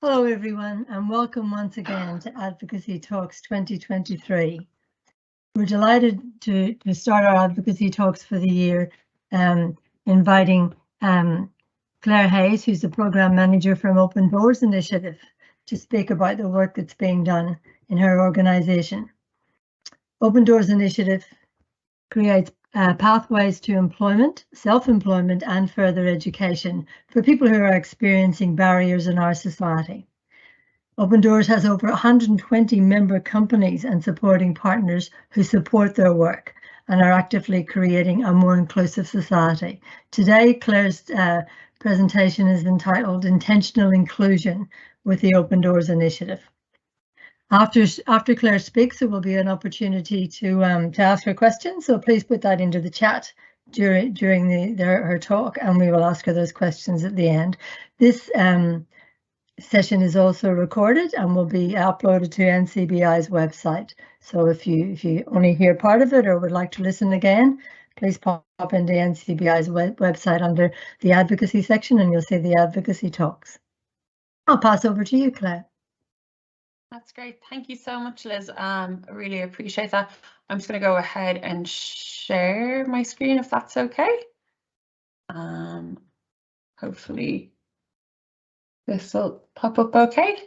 Hello everyone, and welcome once again to Advocacy Talks 2023. We're delighted to start our Advocacy Talks for the year, inviting Claire Hayes, who's the Programme Manager from Open Doors Initiative, to speak about the work that's being done in her organisation. Open Doors Initiative creates pathways to employment, self-employment and further education for people who are experiencing barriers in our society. Open Doors has over 120 member companies and supporting partners who support their work and are actively creating a more inclusive society. Today, Claire's presentation is entitled Intentional Inclusion with the Open Doors Initiative. After Claire speaks, there will be an opportunity to ask her questions, so please put that into the chat during her talk, and we will ask her those questions at the end. This session is also recorded and will be uploaded to NCBI's website. So if you only hear part of it or would like to listen again, please pop into NCBI's website under the advocacy section and you'll see the Advocacy Talks. I'll pass over to you, Claire. That's great. Thank you so much, Liz. I really appreciate that. I'm just going to go ahead and share my screen if that's okay. Hopefully this will pop up okay.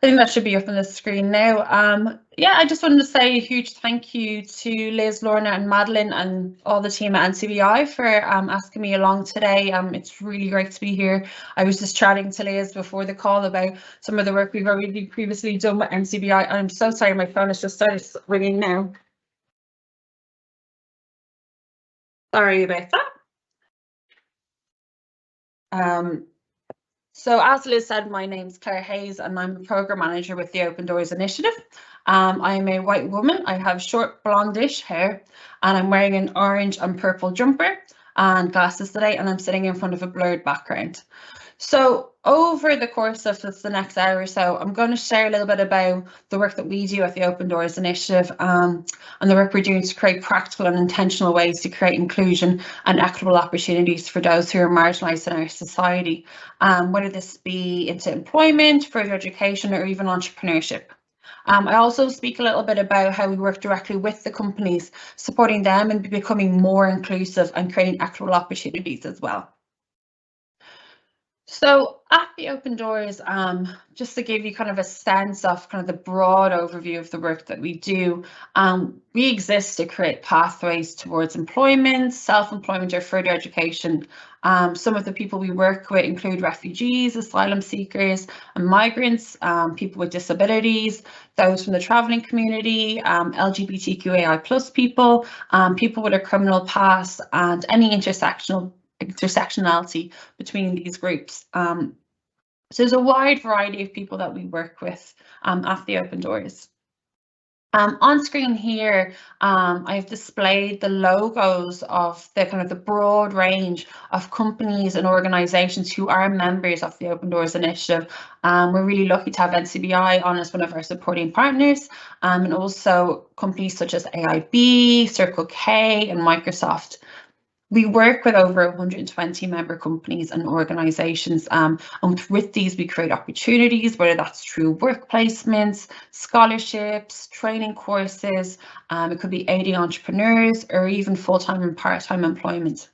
I think that should be up on the screen now. Yeah, I just wanted to say a huge thank you to Liz, Lorna and Madeline and all the team at NCBI for asking me along today. It's really great to be here. I was just chatting to Liz before the call about some of the work we've already previously done with NCBI. I'm so sorry, my phone has just started ringing now. Sorry about that. So as Liz said, my name's Claire Hayes and I'm a Programme Manager with the Open Doors Initiative. I am a white woman. I have short blondish hair and I'm wearing an orange and purple jumper and glasses today, and I'm sitting in front of a blurred background. So over the course of the next hour or so, I'm going to share a little bit about the work that we do at the Open Doors Initiative and the work we're doing to create practical and intentional ways to create inclusion and equitable opportunities for those who are marginalised in our society, whether this be into employment, further education, or even entrepreneurship. I also speak a little bit about how we work directly with the companies, supporting them and becoming more inclusive and creating equitable opportunities as well. So at the Open Doors, just to give you kind of a sense of kind of the broad overview of the work that we do, we exist to create pathways towards employment, self-employment or further education. Some of the people we work with include refugees, asylum seekers and migrants, people with disabilities, those from the travelling community, LGBTQAI+ people, people with a criminal past and any intersectionality between these groups. So there's a wide variety of people that we work with at the Open Doors. On screen here, I've displayed the logos of the kind of the broad range of companies and organisations who are members of the Open Doors Initiative. We're really lucky to have NCBI on as one of our supporting partners, and also companies such as AIB, Circle K and Microsoft. We work with over 120 member companies and organisations, and with these we create opportunities, whether that's through work placements, scholarships, training courses, it could be aiding entrepreneurs or even full-time and part-time employment.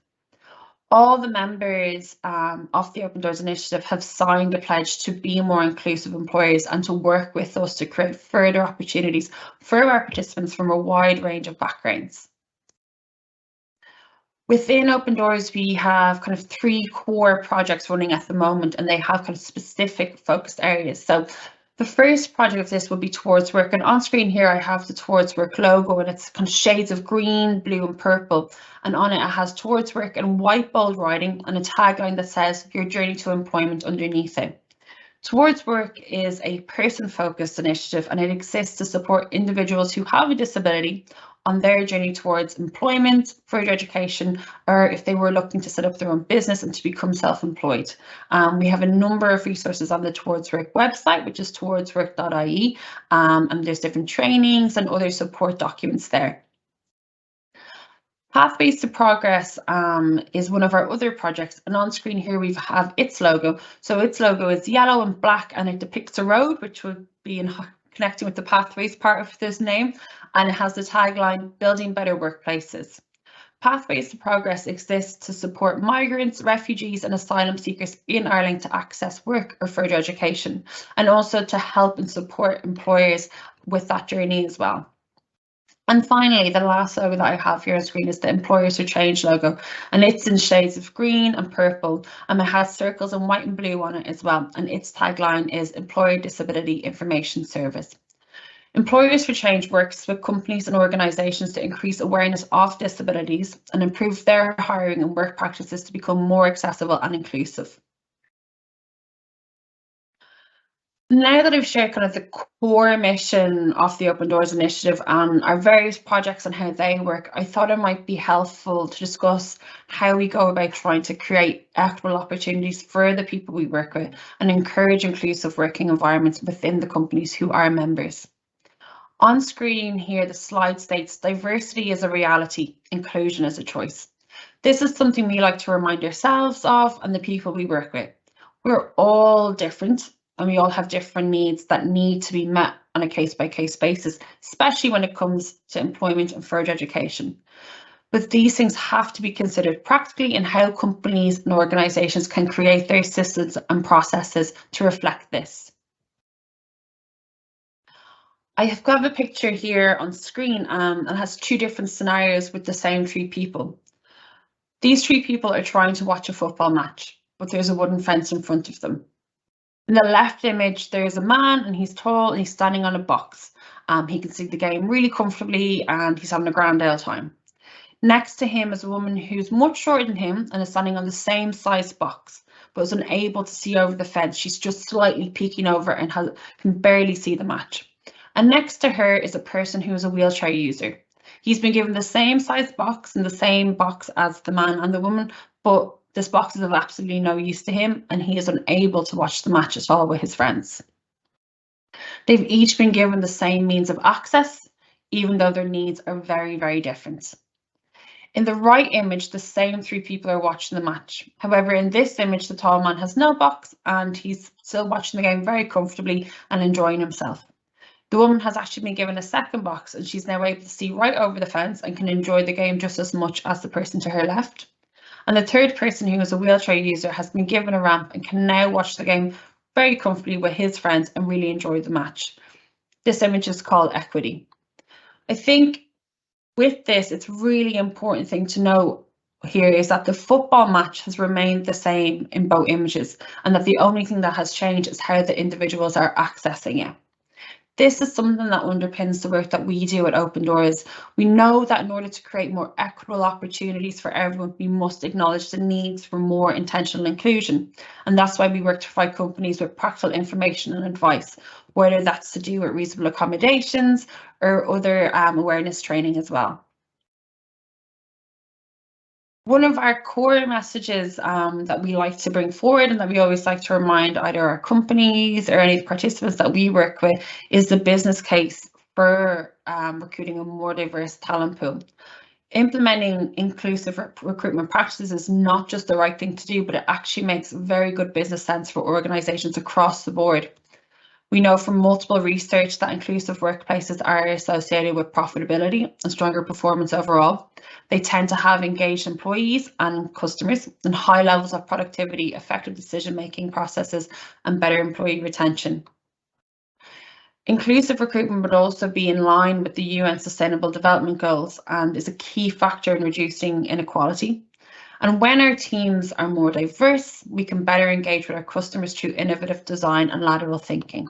All the members of the Open Doors Initiative have signed a pledge to be more inclusive employers and to work with us to create further opportunities for our participants from a wide range of backgrounds. Within Open Doors, we have kind of 3 core projects running at the moment, and they have kind of specific focused areas. So the first project of this will be Towards Work, and on screen here I have the Towards Work logo, and it's kind of shades of green, blue and purple, and on it has Towards Work in white bold writing and a tagline that says your journey to employment underneath it. Towards Work is a person-focused initiative, and it exists to support individuals who have a disability on their journey towards employment, further education, or if they were looking to set up their own business and to become self-employed. We have a number of resources on the Towards Work website, which is towardswork.ie, and there's different trainings and other support documents there. Pathways to Progress is one of our other projects, and on screen here we have its logo. So its logo is yellow and black, and it depicts a road, which would be in connecting with the pathways part of this name, and it has the tagline, Building Better Workplaces. Pathways to Progress exists to support migrants, refugees and asylum seekers in Ireland to access work or further education, and also to help and support employers with that journey as well. And finally, the last logo that I have here on screen is the Employers for Change logo, and it's in shades of green and purple, and it has circles in white and blue on it as well, and its tagline is Employer Disability Information Service. Employers for Change works with companies and organisations to increase awareness of disabilities and improve their hiring and work practices to become more accessible and inclusive. Now that I've shared kind of the core mission of the Open Doors Initiative and our various projects and how they work, I thought it might be helpful to discuss how we go about trying to create equitable opportunities for the people we work with and encourage inclusive working environments within the companies who are members. On screen here, the slide states diversity is a reality, inclusion is a choice. This is something we like to remind ourselves of and the people we work with. We're all different and we all have different needs that need to be met on a case-by-case basis, especially when it comes to employment and further education. But these things have to be considered practically in how companies and organisations can create their systems and processes to reflect this. I have got a picture here on screen and has two different scenarios with the same three people. These three people are trying to watch a football match, but there's a wooden fence in front of them. In the left image, there's a man and he's tall and he's standing on a box. He can see the game really comfortably and he's having a grand old time. Next to him is a woman who's much shorter than him and is standing on the same size box, but is unable to see over the fence. She's just slightly peeking over and can barely see the match. And next to her is a person who is a wheelchair user. He's been given the same size box and the same box as the man and the woman, but this box is of absolutely no use to him and he is unable to watch the match at all with his friends. They've each been given the same means of access, even though their needs are very, very different. In the right image, the same three people are watching the match. However, in this image, the tall man has no box and he's still watching the game very comfortably and enjoying himself. The woman has actually been given a second box and she's now able to see right over the fence and can enjoy the game just as much as the person to her left. And the third person, who is a wheelchair user, has been given a ramp and can now watch the game very comfortably with his friends and really enjoy the match. This image is called equity. I think with this, it's really important thing to know here is that the football match has remained the same in both images and that the only thing that has changed is how the individuals are accessing it. This is something that underpins the work that we do at Open Doors. We know that in order to create more equitable opportunities for everyone, we must acknowledge the needs for more intentional inclusion. And that's why we work to provide companies with practical information and advice, whether that's to do with reasonable accommodations or other awareness training as well. One of our core messages that we like to bring forward and that we always like to remind either our companies or any participants that we work with is the business case for recruiting a more diverse talent pool. Implementing inclusive recruitment practices is not just the right thing to do, but it actually makes very good business sense for organisations across the board. We know from multiple research that inclusive workplaces are associated with profitability and stronger performance overall. They tend to have engaged employees and customers and high levels of productivity, effective decision-making processes, and better employee retention. Inclusive recruitment would also be in line with the UN Sustainable Development Goals and is a key factor in reducing inequality. And when our teams are more diverse, we can better engage with our customers through innovative design and lateral thinking.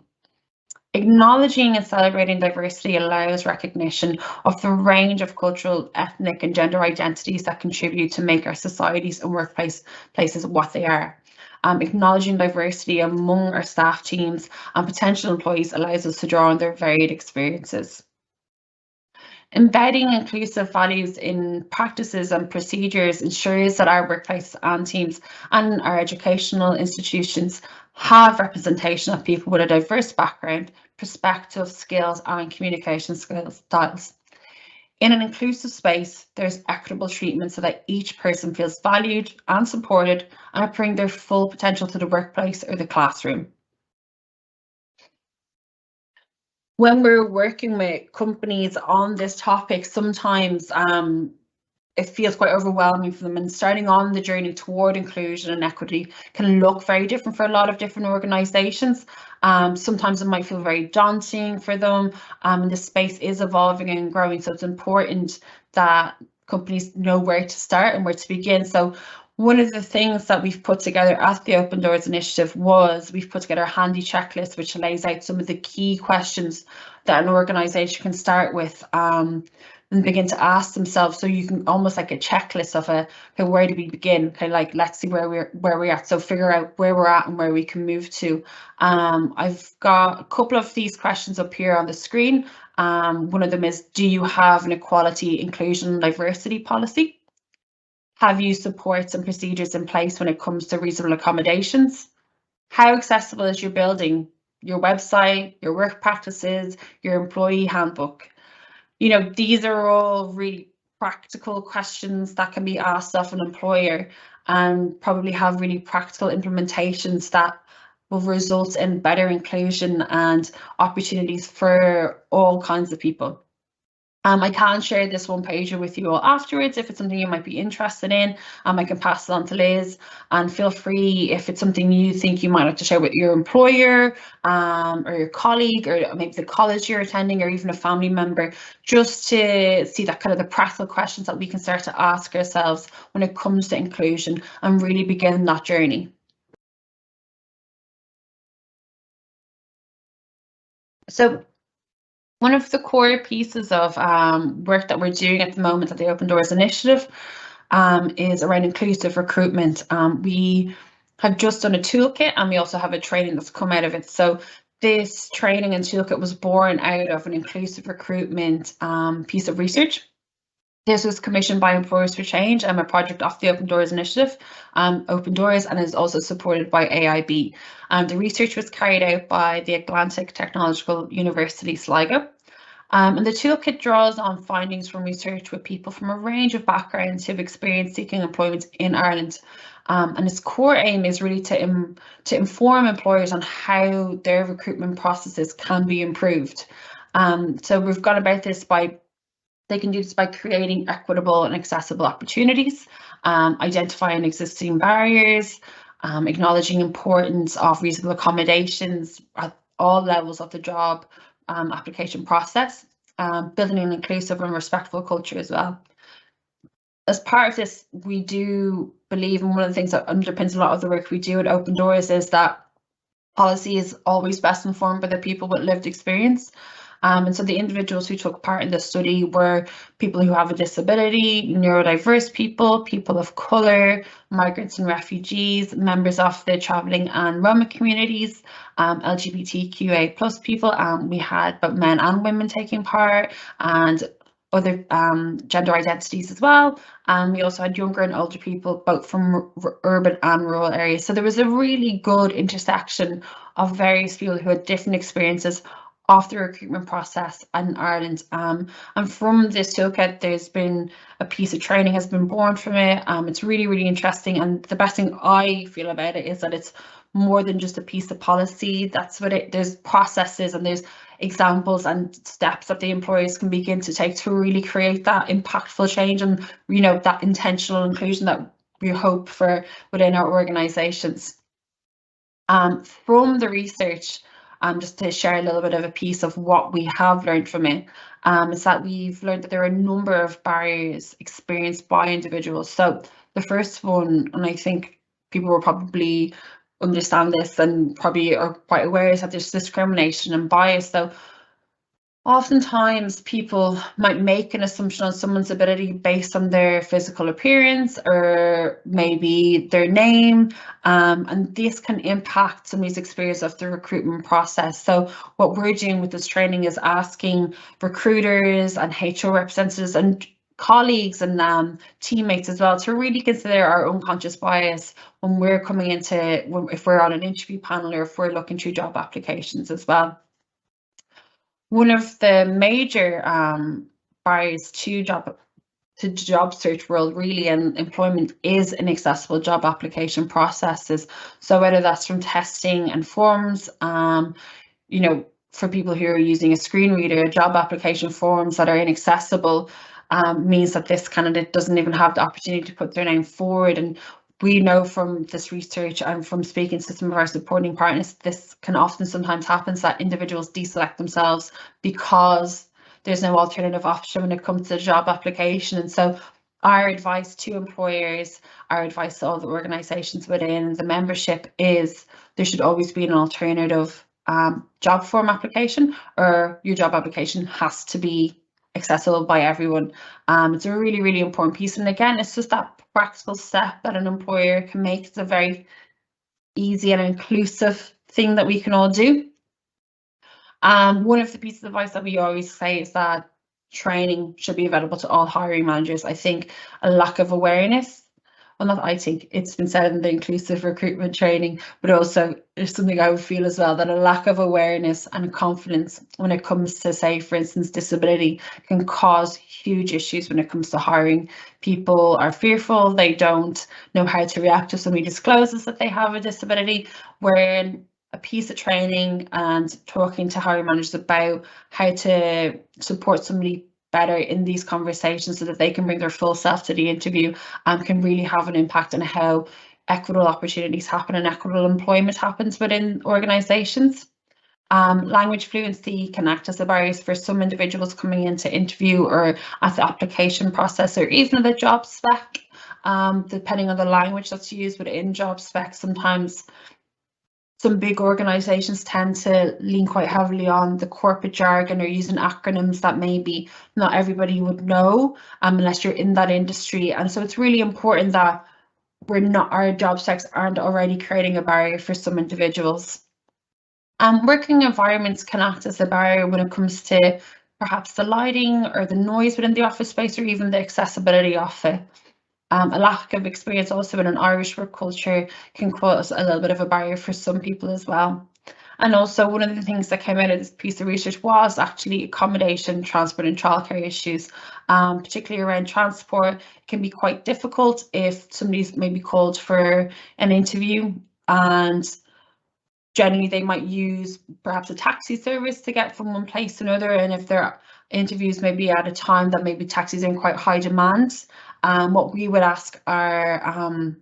Acknowledging and celebrating diversity allows recognition of the range of cultural, ethnic and gender identities that contribute to make our societies and workplaces what they are. Acknowledging diversity among our staff teams and potential employees allows us to draw on their varied experiences. Embedding inclusive values in practices and procedures ensures that our workplace and teams and our educational institutions have representation of people with a diverse background, perspective, skills and communication styles. In an inclusive space, there's equitable treatment so that each person feels valued and supported and bring their full potential to the workplace or the classroom. When we're working with companies on this topic, sometimes it feels quite overwhelming for them, and starting on the journey toward inclusion and equity can look very different for a lot of different organisations. Sometimes it might feel very daunting for them, and the space is evolving and growing, so it's important that companies know where to start and where to begin. So one of the things that we've put together at the Open Doors Initiative was we've put together a handy checklist which lays out some of the key questions that an organisation can start with and begin to ask themselves. So you can almost like a checklist of okay, where do we begin? Okay, like let's see where we're at. So figure out where we're at and where we can move to. I've got a couple of these questions up here on the screen. One of them is, do you have an equality, inclusion, and diversity policy? Have you supports and procedures in place when it comes to reasonable accommodations? How accessible is your building, your website, your work practices, your employee handbook? You know, these are all really practical questions that can be asked of an employer and probably have really practical implementations that will result in better inclusion and opportunities for all kinds of people. I can share this one pager with you all afterwards if it's something you might be interested in. I can pass it on to Liz, and feel free if it's something you think you might like to share with your employer or your colleague, or maybe the college you're attending, or even a family member, just to see that kind of the practical questions that we can start to ask ourselves when it comes to inclusion and really begin that journey. So one of the core pieces of work that we're doing at the moment at the Open Doors Initiative is around inclusive recruitment. We have just done a toolkit, and we also have a training that's come out of it. So this training and toolkit was born out of an inclusive recruitment piece of research. This was commissioned by Employers for Change and a project off the Open Doors Initiative, Open Doors, and is also supported by AIB. The research was carried out by the Atlantic Technological University, Sligo. And the toolkit draws on findings from research with people from a range of backgrounds who've experienced seeking employment in Ireland. And its core aim is really to inform employers on how their recruitment processes can be improved. So we've gone about this they can do this by creating equitable and accessible opportunities, identifying existing barriers, acknowledging importance of reasonable accommodations at all levels of the job application process, building an inclusive and respectful culture as well. As part of this, we do believe, and one of the things that underpins a lot of the work we do at Open Doors is that policy is always best informed by the people with lived experience. And so the individuals who took part in the study were people who have a disability, neurodiverse people, people of colour, migrants and refugees, members of the travelling and Roma communities, LGBTQA plus people. We had both men and women taking part, and other gender identities as well. And we also had younger and older people, both from urban and rural areas. So there was a really good intersection of various people who had different experiences of the recruitment process in Ireland. And from this toolkit, there's been a piece of training has been born from it. It's really, really interesting. And the best thing I feel about it is that it's more than just a piece of policy. That's what there's processes and there's examples and steps that the employers can begin to take to really create that impactful change and, you know, that intentional inclusion that we hope for within our organisations. From the research, just to share a little bit of a piece of what we have learned from it, is that we've learned that there are a number of barriers experienced by individuals. So the first one, and I think people will probably understand this and probably are quite aware, is that there's discrimination and bias. So oftentimes people might make an assumption on someone's ability based on their physical appearance or maybe their name, and this can impact somebody's experience of the recruitment process. So what we're doing with this training is asking recruiters and HR representatives and colleagues and teammates as well to really consider our unconscious bias when we're coming into, if we're on an interview panel or if we're looking through job applications as well. One of the major barriers to job search world really, and employment is inaccessible job application processes. So whether that's from testing and forms, you know, for people who are using a screen reader, job application forms that are inaccessible means that this candidate doesn't even have the opportunity to put their name forward. And we know from this research and from speaking to some of our supporting partners, this can often sometimes happen, that individuals deselect themselves because there's no alternative option when it comes to job application. And so our advice to employers, our advice to all the organisations within the membership is there should always be an alternative job form application, or your job application has to be accessible by everyone. It's a really, really important piece. And again, it's just that practical step that an employer can make. It's a very easy and inclusive thing that we can all do. One of the pieces of advice that we always say is that training should be available to all hiring managers. I think a lack of awareness, well, not I think, it's been said in the inclusive recruitment training, but also there's something I would feel as well, that a lack of awareness and confidence when it comes to, say, for instance, disability can cause huge issues when it comes to hiring. People are fearful, they don't know how to react if somebody discloses that they have a disability, wherein a piece of training and talking to hiring managers about how to support somebody better in these conversations so that they can bring their full self to the interview can really have an impact on how equitable opportunities happen and equitable employment happens within organisations. Language fluency can act as a barrier for some individuals coming into interview or at the application process, or even the job spec, depending on the language that's used within job specs. Sometimes some big organisations tend to lean quite heavily on the corporate jargon or using acronyms that maybe not everybody would know unless you're in that industry. And so it's really important that our job specs aren't already creating a barrier for some individuals. Working environments can act as a barrier when it comes to perhaps the lighting or the noise within the office space, or even the accessibility of it. A lack of experience also in an Irish work culture can cause a little bit of a barrier for some people as well. And also, one of the things that came out of this piece of research was actually accommodation, transport and childcare issues, particularly around transport. It can be quite difficult if somebody's maybe called for an interview, and generally they might use perhaps a taxi service to get from one place to another. And if their interviews may be at a time that maybe taxis are in quite high demand, what we would ask our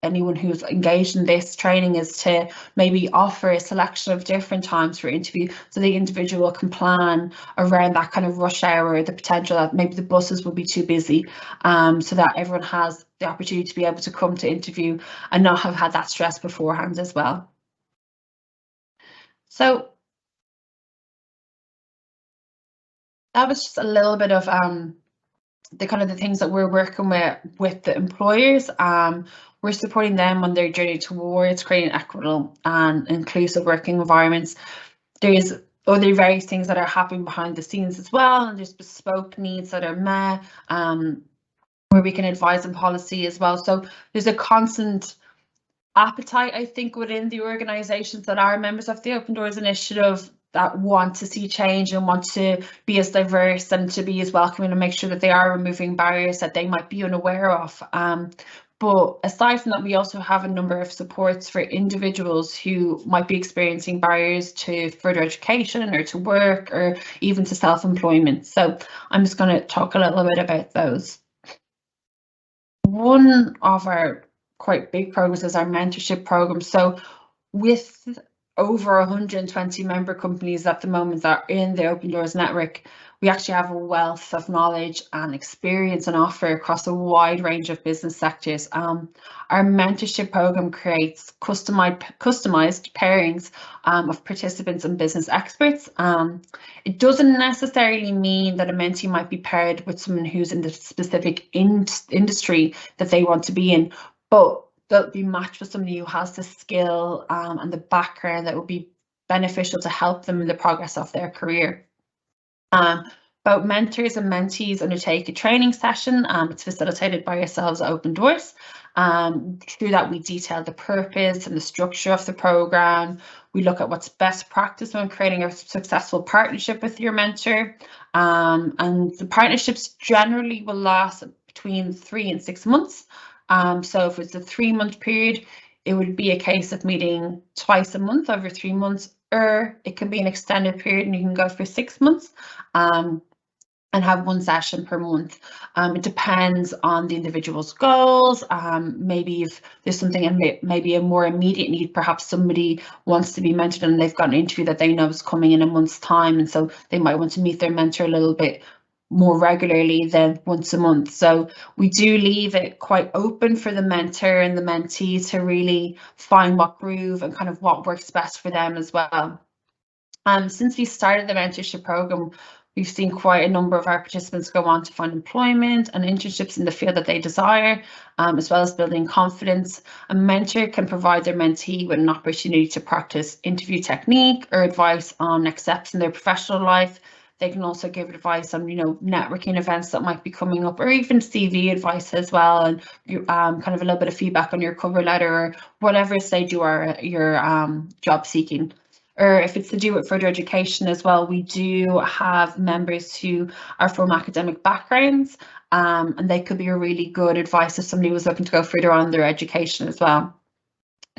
anyone who's engaged in this training is to maybe offer a selection of different times for interview, so the individual can plan around that kind of rush hour, the potential that maybe the buses will be too busy, so that everyone has the opportunity to be able to come to interview and not have had that stress beforehand as well. So that was just a little bit of the kind of the things that we're working with the employers. We're supporting them on their journey towards creating equitable and inclusive working environments. There's other various things that are happening behind the scenes as well, and there's bespoke needs that are met, where we can advise on policy as well. So there's a constant appetite, I think, within the organisations that are members of the Open Doors Initiative that want to see change and want to be as diverse and to be as welcoming, and make sure that they are removing barriers that they might be unaware of. But aside from that, we also have a number of supports for individuals who might be experiencing barriers to further education or to work or even to self-employment. So I'm just going to talk a little bit about those. One of our quite big programs is our mentorship program. So with over 120 member companies at the moment that are in the Open Doors network, we actually have a wealth of knowledge and experience and offer across a wide range of business sectors. Our mentorship program creates customized pairings of participants and business experts. It doesn't necessarily mean that a mentee might be paired with someone who's in the specific industry that they want to be in, but they'll be matched with somebody who has the skill and the background that will be beneficial to help them in the progress of their career. Both mentors and mentees undertake a training session. It's facilitated by yourselves at Open Doors, Through that, we detail the purpose and the structure of the programme. We look at what's best practice when creating a successful partnership with your mentor. And the partnerships generally will last between 3 and 6 months. So if it's a 3-month period, it would be a case of meeting twice a month over 3 months, or it can be an extended period and you can go for 6 months. And have 1 session per month. It depends on the individual's goals. Maybe if there's something and maybe a more immediate need, perhaps somebody wants to be mentored and they've got an interview that they know is coming in a month's time, and so they might want to meet their mentor a little bit more regularly than once a month. So we do leave it quite open for the mentor and the mentee to really find what groove and kind of what works best for them as well. Since we started the mentorship program, we've seen quite a number of our participants go on to find employment and internships in the field that they desire, as well as building confidence. A mentor can provide their mentee with an opportunity to practice interview technique or advice on next steps in their professional life. They can also give advice on, networking events that might be coming up, or even CV advice as well, and kind of a little bit of feedback on your cover letter or whatever stage you are your job seeking. Or if it's to do with further education as well, we do have members who are from academic backgrounds, and they could be a really good advice if somebody was looking to go further on their education as well.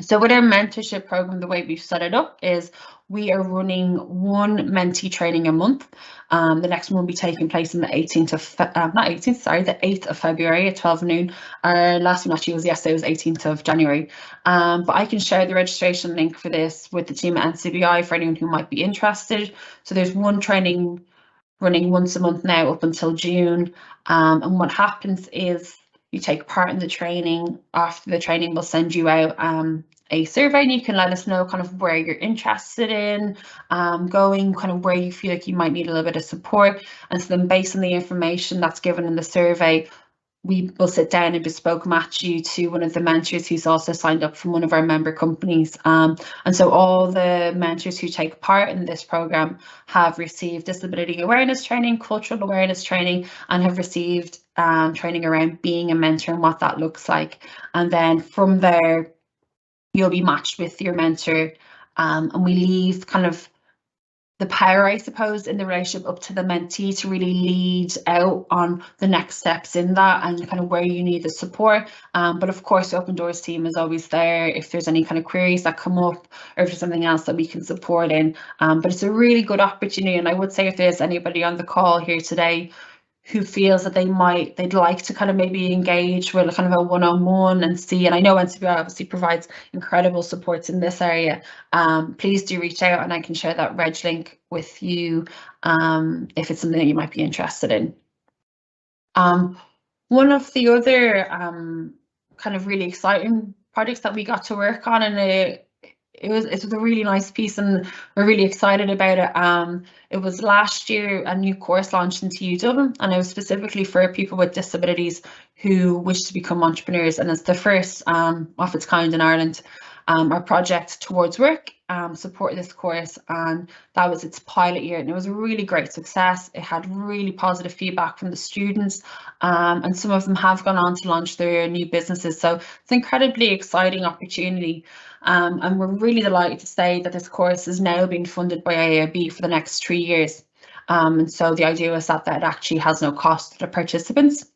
So with our mentorship program, the way we've set it up is we are running 1 mentee training a month. The next one will be taking place on the 8th of February at 12 noon. Our last one actually was yesterday, was 18th of January. But I can share the registration link for this with the team at NCBI for anyone who might be interested. So there's 1 training running once a month now up until June. And what happens is you take part in the training. After the training, we'll send you out a survey, and you can let us know kind of where you're interested in going, kind of where you feel like you might need a little bit of support. And so then based on the information that's given in the survey, we will sit down and bespoke match you to one of the mentors who's also signed up from one of our member companies. And so all the mentors who take part in this program have received disability awareness training, cultural awareness training, and have received training around being a mentor and what that looks like. And then from there, you'll be matched with your mentor, and we leave kind of the power, I suppose, in the relationship up to the mentee to really lead out on the next steps in that and kind of where you need the support. But of course, the Open Doors team is always there if there's any kind of queries that come up, or if there's something else that we can support in. But it's a really good opportunity, and I would say if there's anybody on the call here today who feels that they'd like to kind of maybe engage with kind of a one-on-one and see, and I know NCBI obviously provides incredible supports in this area, please do reach out and I can share that reg link with you if it's something that you might be interested in. One of the other kind of really exciting projects that we got to work on, and it was a really nice piece and we're really excited about it. It was last year a new course launched in TU Dublin, and it was specifically for people with disabilities who wish to become entrepreneurs, and it's the first of its kind in Ireland. Our project Towards Work supported this course, and that was its pilot year, and it was a really great success. It had really positive feedback from the students, and some of them have gone on to launch their new businesses. So it's an incredibly exciting opportunity. And we're really delighted to say that this course is now being funded by AIB for the next 3 years. And so the idea is that it actually has no cost to the participants.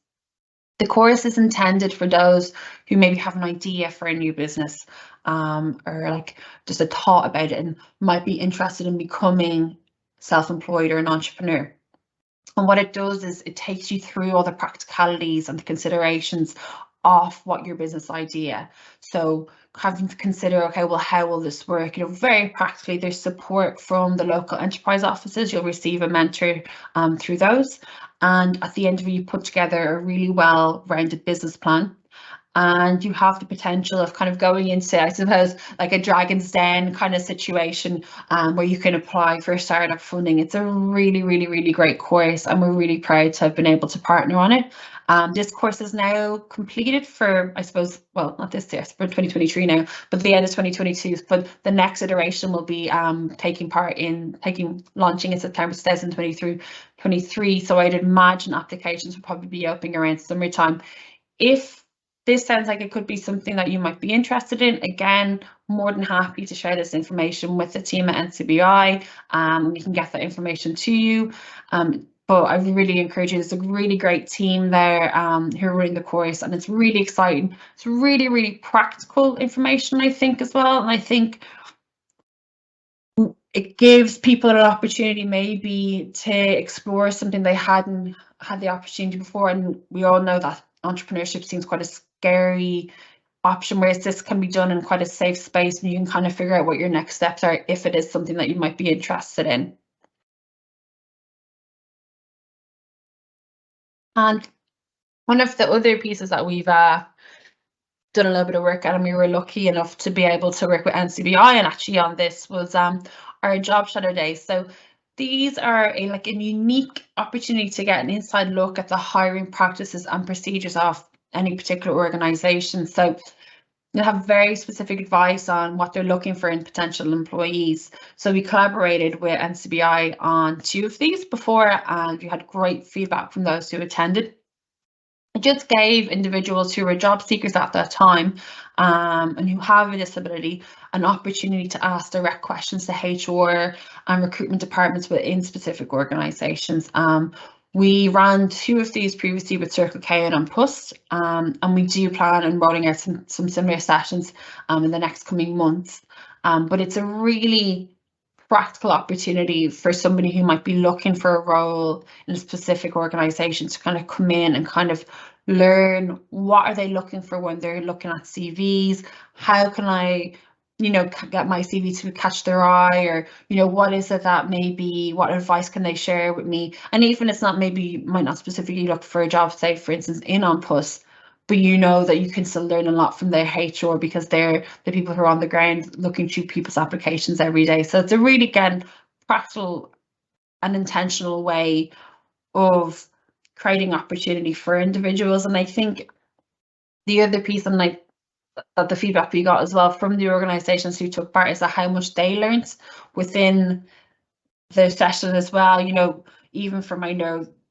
The course is intended for those who maybe have an idea for a new business, or like just a thought about it and might be interested in becoming self-employed or an entrepreneur. And what it does is it takes you through all the practicalities and the considerations of what your business idea. So having to consider, okay, well, how will this work? Very practically, there's support from the local enterprise offices. You'll receive a mentor through those. And at the end of it, you put together a really well-rounded business plan. And you have the potential of kind of going into, I suppose, like a Dragon's Den kind of situation where you can apply for startup funding. It's a really, really, really great course, and we're really proud to have been able to partner on it. This course is now completed for, I suppose, well, not this year, for 2023 now, but the end of 2022. But the next iteration will be launching in September 2023. So I'd imagine applications will probably be opening around summertime. If this sounds like it could be something that you might be interested in, again, more than happy to share this information with the team at NCBI. We can get that information to you. But I really encourage you. There's a really great team there who are running the course, and it's really exciting. It's really, really practical information, I think, as well. And I think it gives people an opportunity maybe to explore something they hadn't had the opportunity before. And we all know that entrepreneurship seems quite a scary option, whereas this can be done in quite a safe space, and you can kind of figure out what your next steps are if it is something that you might be interested in. And one of the other pieces that we've done a little bit of work at, and we were lucky enough to be able to work with NCBI and actually on this, was our job shadow days. So these are a unique opportunity to get an inside look at the hiring practices and procedures of any particular organisation. So you'll have very specific advice on what they're looking for in potential employees. So we collaborated with NCBI on 2 of these before, and we had great feedback from those who attended. It just gave individuals who were job seekers at that time and who have a disability an opportunity to ask direct questions to HR and recruitment departments within specific organisations. We ran 2 of these previously with Circle K and Plus, and we do plan on rolling out some similar sessions in the next coming months. But it's a really practical opportunity for somebody who might be looking for a role in a specific organisation to kind of come in and kind of learn what are they looking for when they're looking at CVs. How can I, get my CV to catch their eye, or what is it that maybe, what advice can they share with me? And even it's not, maybe you might not specifically look for a job, say for instance in Onpus, but that you can still learn a lot from their HR because they're the people who are on the ground looking through people's applications every day. So it's a really, again, practical and intentional way of creating opportunity for individuals. And I think the other piece, and that the feedback we got as well from the organisations who took part, is that how much they learned within the session as well. Even from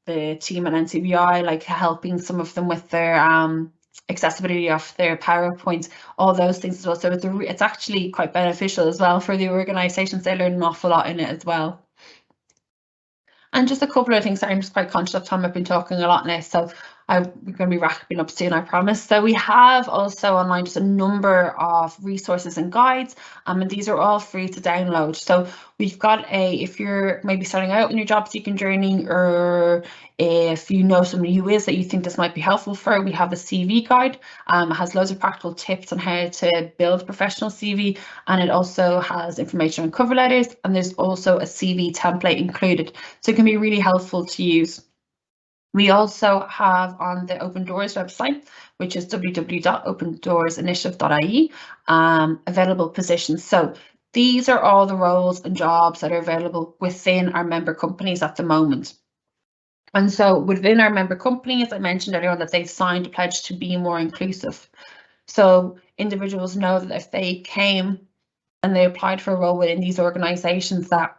the team at NCBI, helping some of them with their accessibility of their PowerPoint, all those things as well. So it's actually quite beneficial as well for the organisations. They learn an awful lot in it as well. And just a couple of things. I'm just quite conscious of time. I've been talking a lot now, so we're going to be wrapping up soon, I promise. So we have also online just a number of resources and guides, and these are all free to download. So we've got if you're maybe starting out in your job seeking journey, or if you know somebody who is that you think this might be helpful for, we have the CV guide. It has loads of practical tips on how to build a professional CV, and it also has information on cover letters, and there's also a CV template included, so it can be really helpful to use. We also have on the Open Doors website, which is www.opendoorsinitiative.ie, available positions. So these are all the roles and jobs that are available within our member companies at the moment. And so within our member companies, I mentioned earlier on that they've signed a pledge to be more inclusive. So individuals know that if they came and they applied for a role within these organisations, that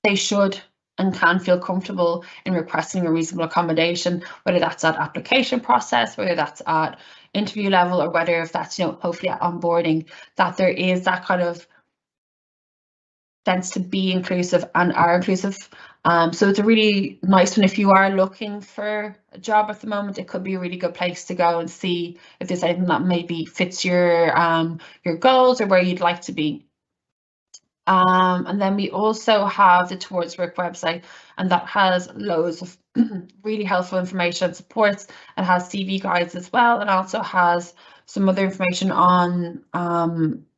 they should and can feel comfortable in requesting a reasonable accommodation, whether that's at application process, whether that's at interview level, or whether if that's hopefully at onboarding, that there is that kind of sense to be inclusive and are inclusive. So it's a really nice one. If you are looking for a job at the moment, it could be a really good place to go and see if there's anything that maybe fits your goals or where you'd like to be. And then we also have the Towards Work website, and that has loads of really helpful information and supports. It has CV guides as well, and also has some other information on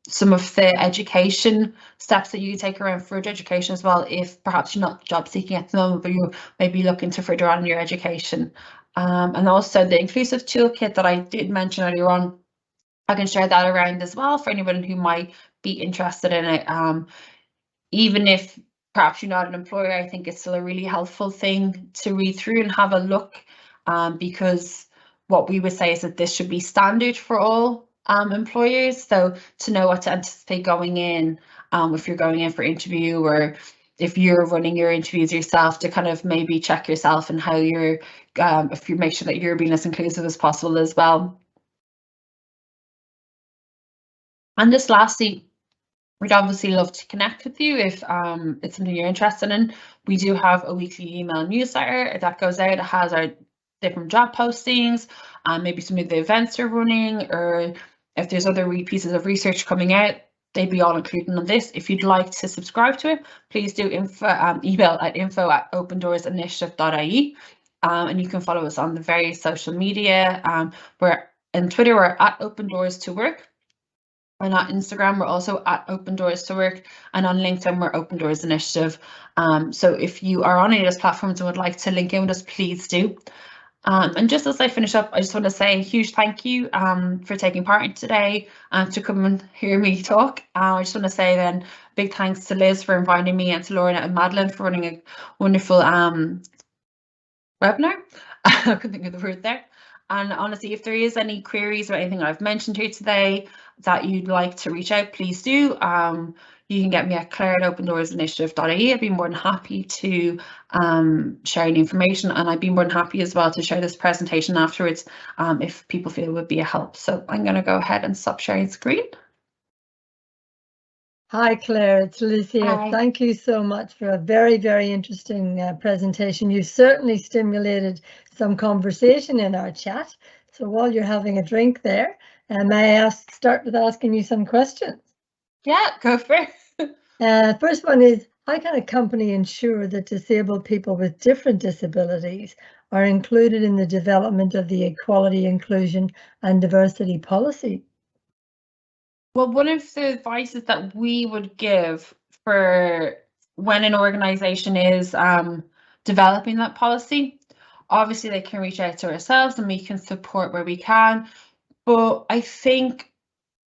some of the education steps that you can take around further education as well, if perhaps you're not job seeking at the moment, but you may be looking to further on in your education. And also the inclusive toolkit that I did mention earlier on, I can share that around as well for anyone who might be interested in it. Even if perhaps you're not an employer, I think it's still a really helpful thing to read through and have a look, because what we would say is that this should be standard for all employers. So to know what to anticipate going in, if you're going in for interview, or if you're running your interviews yourself, to kind of maybe check yourself and how you're, if you make sure that you're being as inclusive as possible as well. And just lastly, we'd obviously love to connect with you if it's something you're interested in. We do have a weekly email newsletter that goes out. It has our different job postings, maybe some of the events we're running, or if there's other pieces of research coming out, they'd be all included on this. If you'd like to subscribe to it, please do email at info@opendoorsinitiative.ie. And you can follow us on the various social media. We're on Twitter, we're at Open Doors to Work. And on Instagram, we're also at Open Doors to Work, and on LinkedIn, we're Open Doors Initiative. So if you are on any of those platforms and would like to link in with us, please do. And just as I finish up, I just want to say a huge thank you for taking part in today and to come and hear me talk. I just want to say then big thanks to Liz for inviting me, and to Lorna and Madeline for running a wonderful webinar. I couldn't think of the word there. And honestly, if there is any queries or anything I've mentioned here today that you'd like to reach out, please do. You can get me at claire@opendoorsinitiative.ie. I'd be more than happy to share any information, and I'd be more than happy as well to share this presentation afterwards if people feel it would be a help. So I'm going to go ahead and stop sharing screen. Hi, Claire, it's Liz here. Hi. Thank you so much for a very, very interesting presentation. You certainly stimulated some conversation in our chat. So while you're having a drink there, may I start with asking you some questions? Yeah, go for it. First one is, how can a company ensure that disabled people with different disabilities are included in the development of the equality, inclusion and diversity policy? Well, one of the advices that we would give for when an organisation is developing that policy, obviously they can reach out to ourselves and we can support where we can. But I think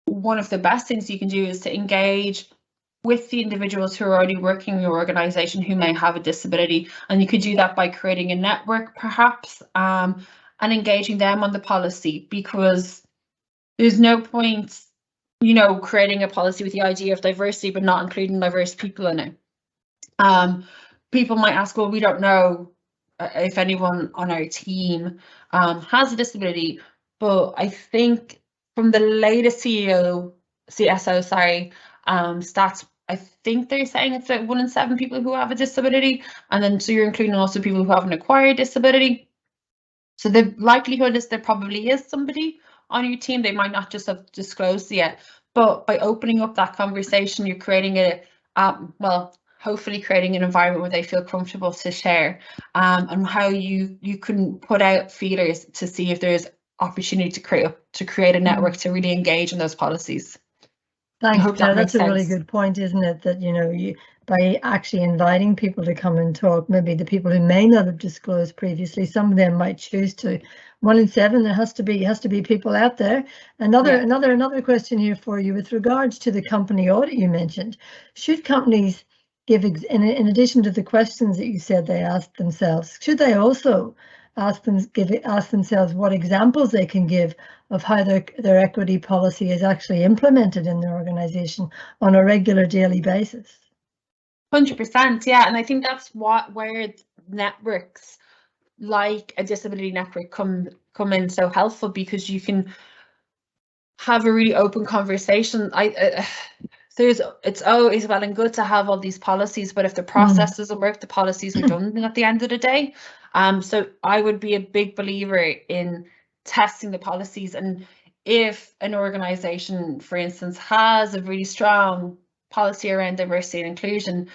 one of the best things you can do is to engage with the individuals who are already working in your organisation who may have a disability. And you could do that by creating a network perhaps and engaging them on the policy, because there's no point creating a policy with the idea of diversity but not including diverse people in it. People might ask, well, we don't know if anyone on our team has a disability, but I think from the latest CSO stats, I think they're saying it's like 1 in 7 people who have a disability, and then so you're including also people who have an acquired disability. So the likelihood is there probably is somebody on your team. They might not just have disclosed yet, but by opening up that conversation, you're creating hopefully creating an environment where they feel comfortable to share, and how you can put out feelers to see if there's opportunity to create a network to really engage in those policies. Thanks, Claire. That's a really good point, isn't it? That by actually inviting people to come and talk, maybe the people who may not have disclosed previously, some of them might choose to. 1 in 7, there has to be people out there. Another question here for you with regards to the company audit you mentioned. Should companies give, in addition to the questions that you said they asked themselves, should they also ask themselves what examples they can give of how their equity policy is actually implemented in their organisation on a regular daily basis? 100%, yeah, and I think that's where networks like a disability network come in so helpful, because you can have a really open conversation. It's always well and good to have all these policies, but if the process doesn't work, the policies are done at the end of the day. So I would be a big believer in testing the policies, and if an organisation, for instance, has a really strong policy around diversity and inclusion,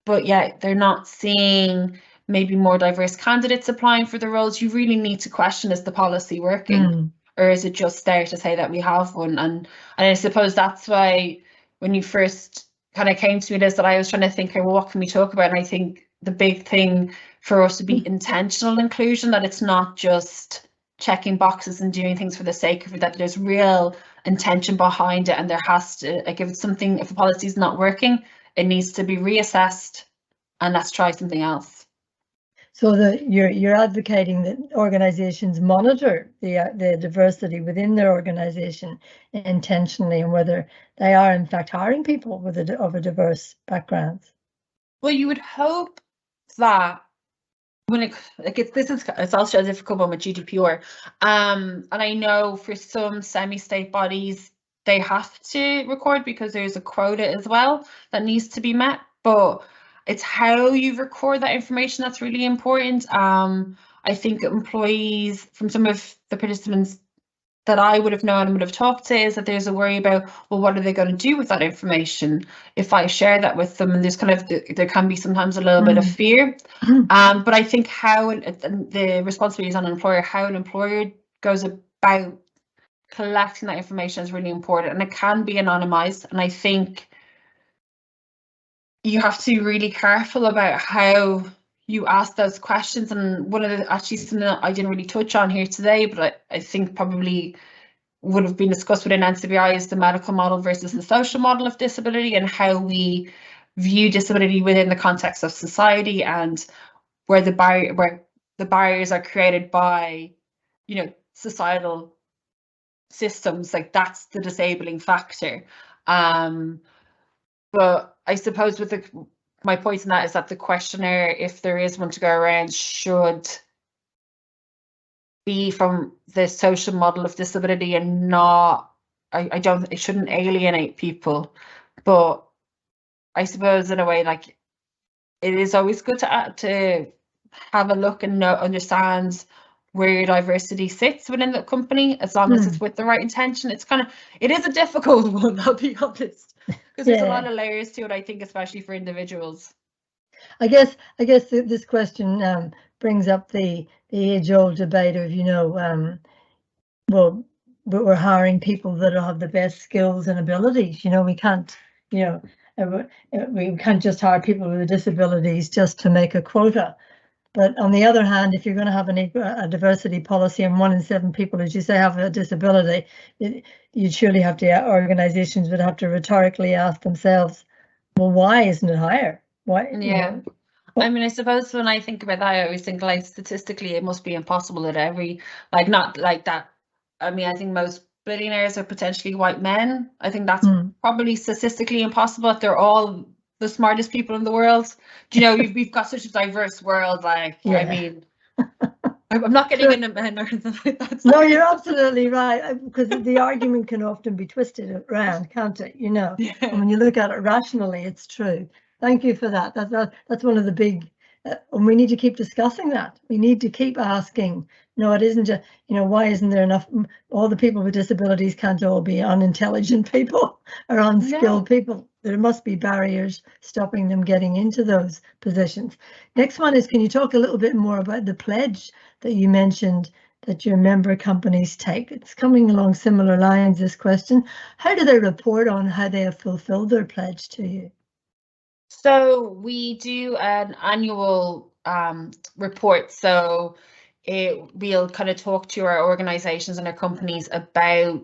but yet they're not seeing maybe more diverse candidates applying for the roles, you really need to question, is the policy working? Or is it just there to say that we have one? And I suppose that's why when you first kind of came to me, Liz, that I was trying to think, well, what can we talk about? And I think the big thing for us to be intentional inclusion, that it's not just checking boxes and doing things for the sake of it, that there's real intention behind it, and there has to, like, if a policy is not working, it needs to be reassessed and let's try something else. So you're advocating that organizations monitor the diversity within their organization intentionally, and whether they are in fact hiring people with of a diverse backgrounds. Well, you would hope that when it's also a difficult one with GDPR, and I know for some semi-state bodies they have to record because there's a quota as well that needs to be met, but it's how you record that information that's really important. I think employees, from some of the participants that I would have known and would have talked to, is that there's a worry about, well, what are they going to do with that information if I share that with them? And there's kind of, there can be sometimes a little bit of fear. But I think how the responsibility is on an employer, how an employer goes about collecting that information is really important, and it can be anonymized. And I think you have to be really careful about how you ask those questions. And one of the, actually something that I didn't really touch on here today, but I think probably would have been discussed within NCBI, is the medical model versus the social model of disability, and how we view disability within the context of society, and where the barriers are created by, you know, societal systems. Like, that's the disabling factor. But I suppose with my point in that is that the questionnaire, if there is one to go around, should be from the social model of disability, and not, it shouldn't alienate people. But I suppose in a way, like, it is always good to have a look and understand where your diversity sits within the company, as long as it's with the right intention. It's kind of, it is a difficult one, I'll be honest, because there's a lot of layers to it, I think, especially for individuals. I guess this question brings up the age-old debate of, you know, well, we're hiring people that have the best skills and abilities. You know, we can't, you know, we can't just hire people with disabilities just to make a quota. But on the other hand, if you're going to have a diversity policy and 1 in 7 people, as you say, have a disability, you'd surely have to, organizations would have to rhetorically ask themselves, well, why isn't it higher? Why? Yeah. You know? I mean, I suppose when I think about that, I always think, like, statistically, it must be impossible that every, like, not like that. I mean, I think most billionaires are potentially white men. I think that's probably statistically impossible, that they're all the smartest people in the world. Do you know, we've got such a diverse world. Like, I mean, I'm not getting into men or anything like that. No, you're absolutely right, because the argument can often be twisted around, can't it? You know, and when you look at it rationally, it's true. Thank you for that. That's one of the big, and we need to keep discussing that. We need to keep asking. No, it isn't just, you know, why isn't there enough? All the people with disabilities can't all be unintelligent people or unskilled people. There must be barriers stopping them getting into those positions. Next one is, can you talk a little bit more about the pledge that you mentioned that your member companies take? It's coming along similar lines, this question. How do they report on how they have fulfilled their pledge to you? So we do an annual report. So we'll kind of talk to our organizations and our companies about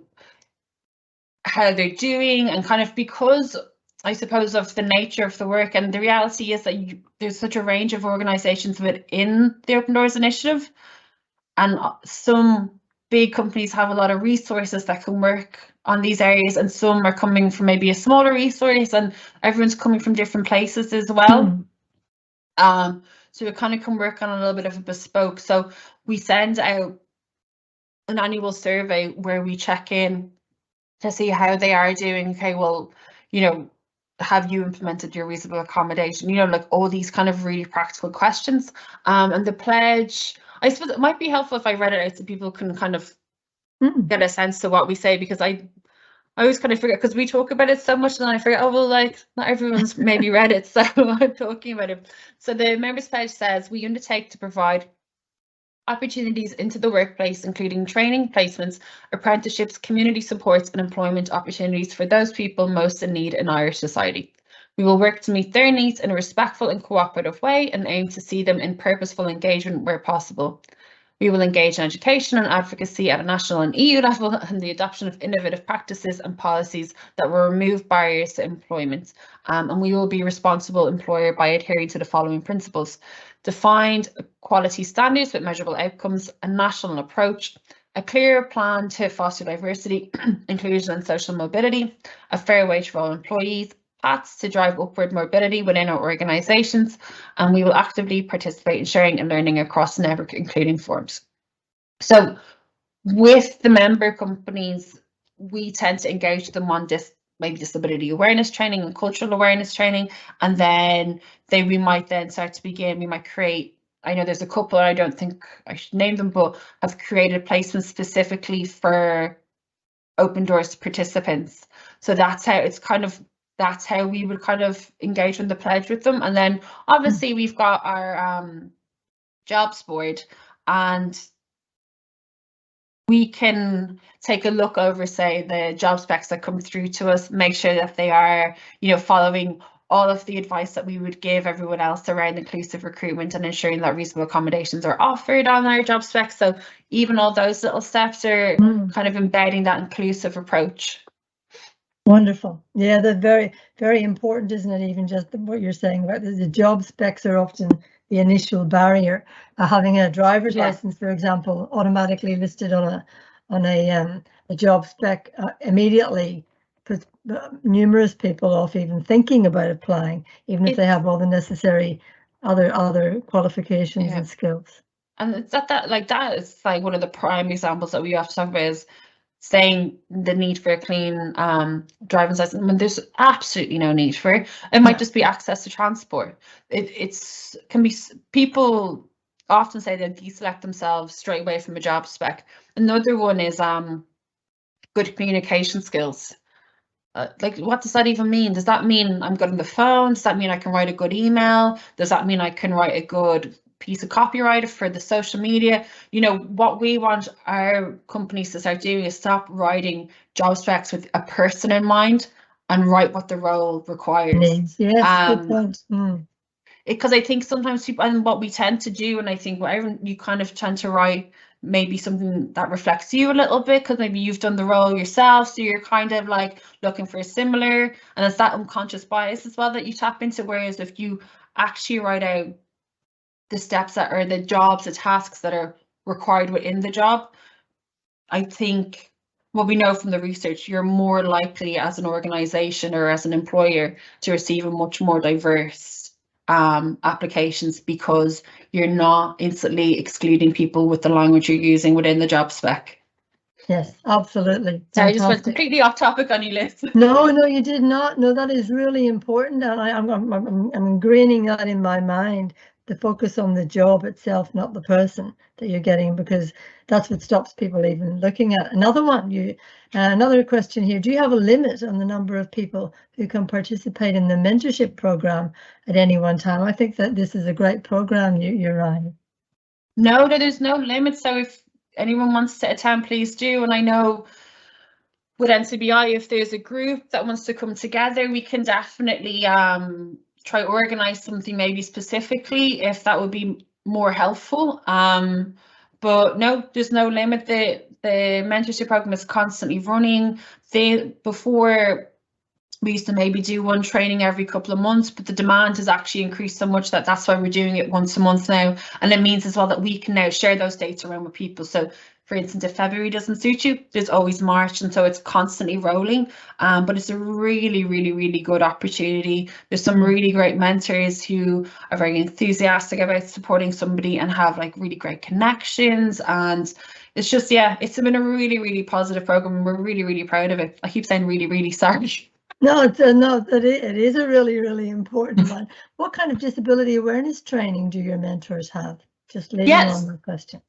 how they're doing, and kind of, because I suppose of the nature of the work, and the reality is that there's such a range of organizations within the Open Doors initiative, and some big companies have a lot of resources that can work on these areas, and some are coming from maybe a smaller resource, and everyone's coming from different places as well. So we kind of can work on a little bit of a bespoke. So we send out an annual survey where we check in to see how they are doing. Okay, well, you know, have you implemented your reasonable accommodation? You know, like all these kind of really practical questions. And the pledge, I suppose it might be helpful if I read it out so people can kind of get a sense of what we say, because I always kind of forget, because we talk about it so much, and then I forget, oh, well, like, not everyone's maybe read it, so I'm talking about it. So the members pledge says, we undertake to provide opportunities into the workplace, including training, placements, apprenticeships, community supports, and employment opportunities for those people most in need in Irish society. We will work to meet their needs in a respectful and cooperative way, and aim to see them in purposeful engagement where possible. We will engage in education and advocacy at a national and EU level, and the adoption of innovative practices and policies that will remove barriers to employment. And we will be a responsible employer by adhering to the following principles: defined quality standards with measurable outcomes, a national approach, a clear plan to foster diversity, inclusion and social mobility, a fair wage for all employees, paths to drive upward mobility within our organisations, and we will actively participate in sharing and learning across the network, including forums. So with the member companies, we tend to engage them on maybe disability awareness training and cultural awareness training, and then we might then start to begin, we might create, I know there's a couple, I don't think I should name them, but have created placements specifically for Open Doors participants. So that's how it's kind of, that's how we would kind of engage in the pledge with them. And then obviously we've got our jobs board, and we can take a look over, say, the job specs that come through to us, make sure that they are, you know, following all of the advice that we would give everyone else around inclusive recruitment and ensuring that reasonable accommodations are offered on our job specs. So even all those little steps are kind of embedding that inclusive approach. Wonderful. Yeah, that's very, very important, isn't it? Even just what you're saying about the job specs are often the initial barrier. Having a driver's license, for example, automatically listed on a job spec immediately puts numerous people off even thinking about applying, even if they have all the necessary other qualifications and skills. And it's that is like one of the prime examples that we have to talk about, is saying the need for a clean driving license when there's absolutely no need for it. It might just be access to transport. Can be, people often say they deselect themselves straight away from a job spec. Another one is good communication skills. Like, what does that even mean? Does that mean I'm good on the phone? Does that mean I can write a good email? Does that mean I can write a good piece of copyright for the social media? You know, what we want our companies to start doing is stop writing job specs with a person in mind and write what the role requires. Yes, good point. Because I think sometimes people, and what we tend to do, and I think whatever you kind of tend to write maybe something that reflects you a little bit, because maybe you've done the role yourself, so you're kind of like looking for a similar, and it's that unconscious bias as well that you tap into. Whereas if you actually write out the steps that are the jobs, the tasks that are required within the job, I think what we know from the research, you're more likely as an organization or as an employer to receive a much more diverse applications, because you're not instantly excluding people with the language you're using within the job spec. Yes, absolutely. So I just went completely off topic on you, Liz. No, you did not. No, that is really important, and I'm ingraining that in my mind. The focus on the job itself, not the person that you're getting, because that's what stops people even looking at. Another one, another question here. Do you have a limit on the number of people who can participate in the mentorship program at any one time? I think that this is a great program you're running. No, there's no limit. So if anyone wants to attend, please do. And I know with NCBI, if there's a group that wants to come together, we can definitely try organize something maybe specifically, if that would be more helpful. But no, there's no limit. The mentorship program is constantly running. Before we used to maybe do one training every couple of months, but the demand has actually increased so much that that's why we're doing it once a month now. And it means as well that we can now share those dates around with people. So for instance, if February doesn't suit you, there's always March, and so it's constantly rolling. But it's a really, really, really good opportunity. There's some really great mentors who are very enthusiastic about supporting somebody and have like really great connections. And it's just, yeah, it's been a really, really positive program, and we're really, really proud of it. I keep saying really, really sorry. No, it is a really, really important one. What kind of disability awareness training do your mentors have? Just leading on the question.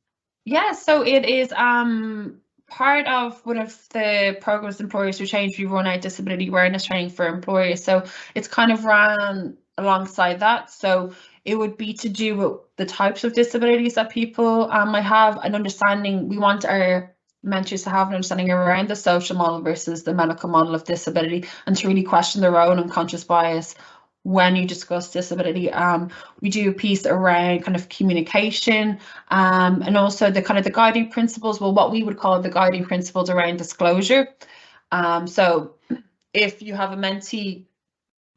Yeah, so it is part of one of the programs Employers for Change. We run our disability awareness training for employers. So it's kind of run alongside that. So it would be to do with the types of disabilities that people might have, an understanding. We want our mentors to have an understanding around the social model versus the medical model of disability, and to really question their own unconscious bias when you discuss disability. We do a piece around kind of communication, and also the kind of the guiding principles, well, what we would call the guiding principles around disclosure. So if you have a mentee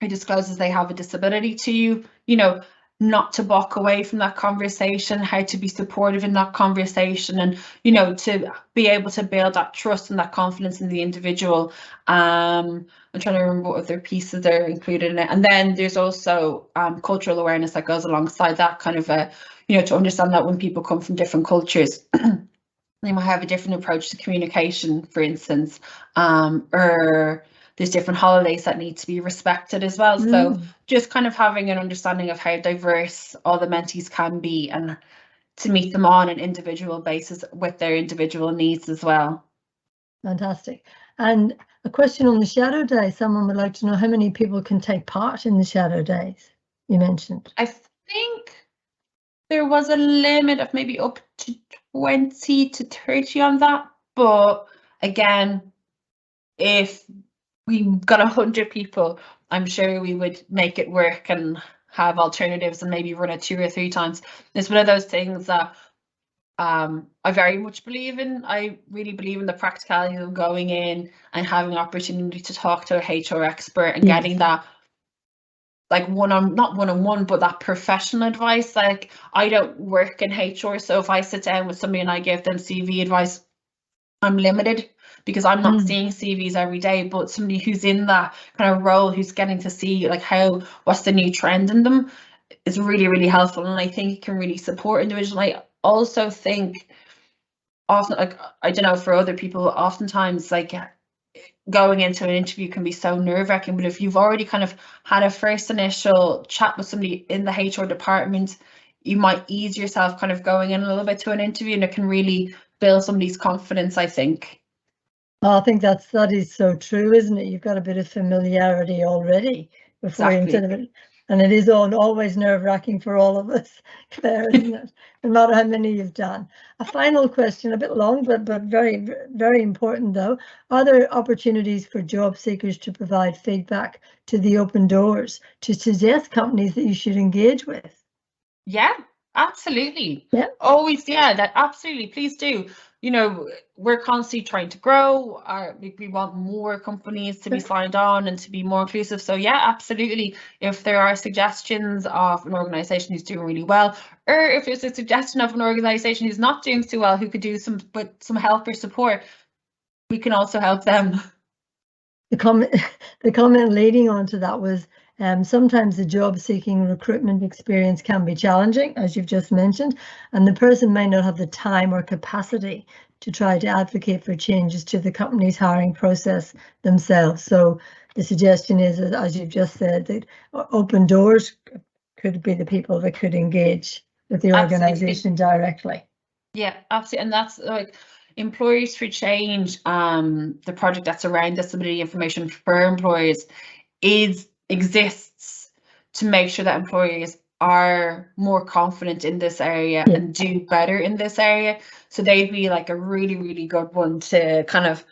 who discloses they have a disability to you, you know, not to walk away from that conversation, how to be supportive in that conversation, and, you know, to be able to build that trust and that confidence in the individual. I'm trying to remember what other pieces are included in it. And then there's also cultural awareness that goes alongside that, kind of, you know, to understand that when people come from different cultures, They might have a different approach to communication, for instance, or there's different holidays that need to be respected as well. So just kind of having an understanding of how diverse all the mentees can be, and to meet them on an individual basis with their individual needs as well. Fantastic. And a question on the shadow day. Someone would like to know how many people can take part in the shadow days you mentioned. I think there was a limit of maybe up to 20 to 30 on that. But again, if we got 100 people, I'm sure we would make it work and have alternatives and maybe run it 2 or 3 times. It's one of those things that I very much believe in. I really believe in the practicality of going in and having an opportunity to talk to a HR expert and getting that, like, not one-on-one, but that professional advice. Like, I don't work in HR, so if I sit down with somebody and I give them CV advice, I'm limited because I'm not seeing CVs every day. But somebody who's in that kind of role, who's getting to see like what's the new trend in them, is really, really helpful, and I think it can really support individuals. I also think often, like, I don't know, for other people, oftentimes like going into an interview can be so nerve-wracking, but if you've already kind of had a first initial chat with somebody in the HR department, you might ease yourself kind of going in a little bit to an interview, and it can really build somebody's confidence, I think. Well, I think that is so true, isn't it? You've got a bit of familiarity already before you instead of it, and it is always nerve-wracking for all of us, Claire, isn't it? No matter how many you've done. A final question, a bit long, but very, very important though. Are there opportunities for job seekers to provide feedback to the open doors to suggest companies that you should engage with? Yeah, absolutely. Yeah. Always, yeah, that absolutely. Please do. You know, we're constantly trying to grow. We want more companies to be signed on and to be more inclusive. So yeah, absolutely. If there are suggestions of an organisation who's doing really well, or if there's a suggestion of an organisation who's not doing so well, who could do some help or support, we can also help them. The comment leading on to that was, sometimes the job seeking recruitment experience can be challenging, as you've just mentioned, and the person may not have the time or capacity to try to advocate for changes to the company's hiring process themselves. So the suggestion is, as you've just said, that open doors could be the people that could engage with the organisation directly. Yeah, absolutely. And that's like Employers for Change, the project that's around disability information for employers exists to make sure that employers are more confident in this area and do better in this area. So they'd be like a really, really good one to kind of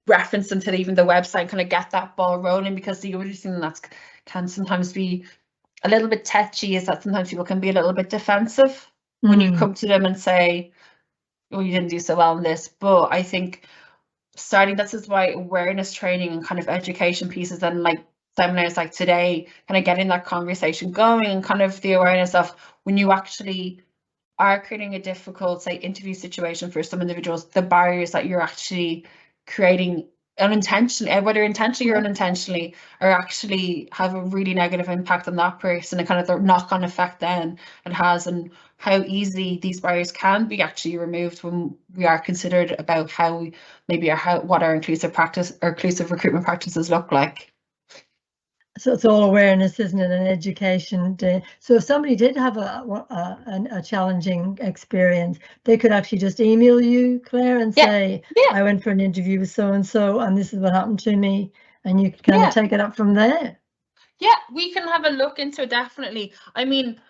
reference them to even the website, kind of get that ball rolling, because the other thing that can sometimes be a little bit touchy is that sometimes people can be a little bit defensive when you come to them and say, oh, you didn't do so well in this. But I think this is why awareness training and kind of education pieces and like seminars like today, kind of getting that conversation going, and kind of the awareness of when you actually are creating a difficult, say, interview situation for some individuals, the barriers that you're actually creating unintentionally, whether intentionally or unintentionally, are actually have a really negative impact on that person, and kind of the knock-on effect then it has, and how easily these barriers can be actually removed when we are considered about what our inclusive recruitment practices look like. So it's all awareness, isn't it, and education. So if somebody did have a challenging experience, they could actually just email you, Claire, and say, I went for an interview with so-and-so and this is what happened to me, and you can kind of take it up from there. Yeah, we can have a look into it, definitely. I mean,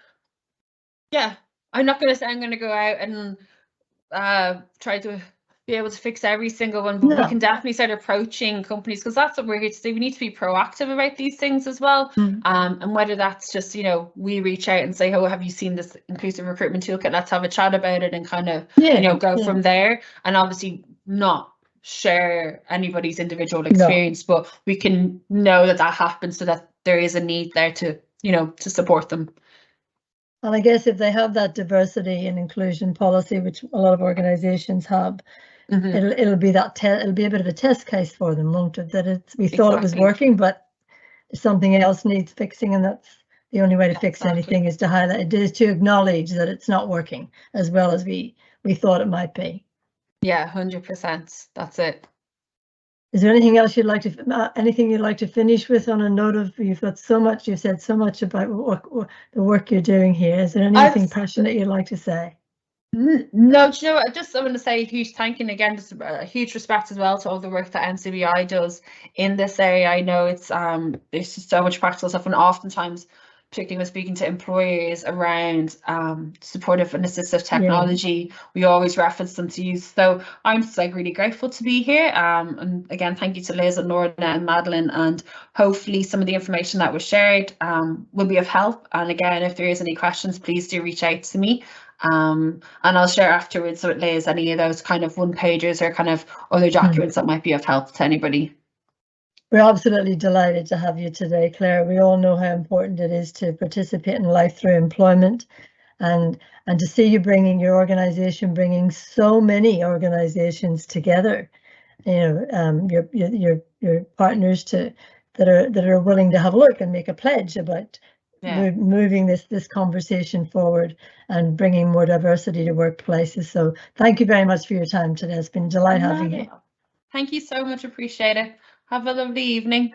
yeah, I'm not going to say I'm going to go out and try to be able to fix every single one, but we can definitely start approaching companies, because that's what we're here to do. We need to be proactive about these things as well. And whether that's just, we reach out and say, oh, have you seen this inclusive recruitment toolkit? Let's have a chat about it, and kind of, go from there. And obviously not share anybody's individual experience, but we can know that happens, so that there is a need there to, to support them. And I guess if they have that diversity and inclusion policy, which a lot of organizations have, it'll be it'll be a bit of a test case for them, won't it? That we thought it was working, but something else needs fixing, and that's the only way to fix anything, is to highlight, is to acknowledge that it's not working as well as we thought it might be. Yeah, 100%. That's it. Is there anything else you'd like to finish with on a note of, you've got so much, you've said so much about the work you're doing here. Is there anything passionate you'd like to say? No, do you know what? I want to say a huge thank you, and again, just a huge respect as well to all the work that NCBI does in this area. I know it's there's just so much practical stuff, and oftentimes, particularly when speaking to employers around supportive and assistive technology, we always reference them to use. So I'm just like really grateful to be here. And again, thank you to Liz and Lorna and Madeline, and hopefully some of the information that was shared will be of help. And again, if there is any questions, please do reach out to me. And I'll share afterwards with Liz any of those kind of one-pagers or kind of other documents that might be of help to anybody. We're absolutely delighted to have you today, Claire. We all know how important it is to participate in life through employment, and to see you bringing your organization, bringing so many organizations together. You know, your partners that are willing to have a look and make a pledge about moving this conversation forward and bringing more diversity to workplaces. So thank you very much for your time today. It's been a delight having you. Thank you so much. Appreciate it. Have a lovely evening.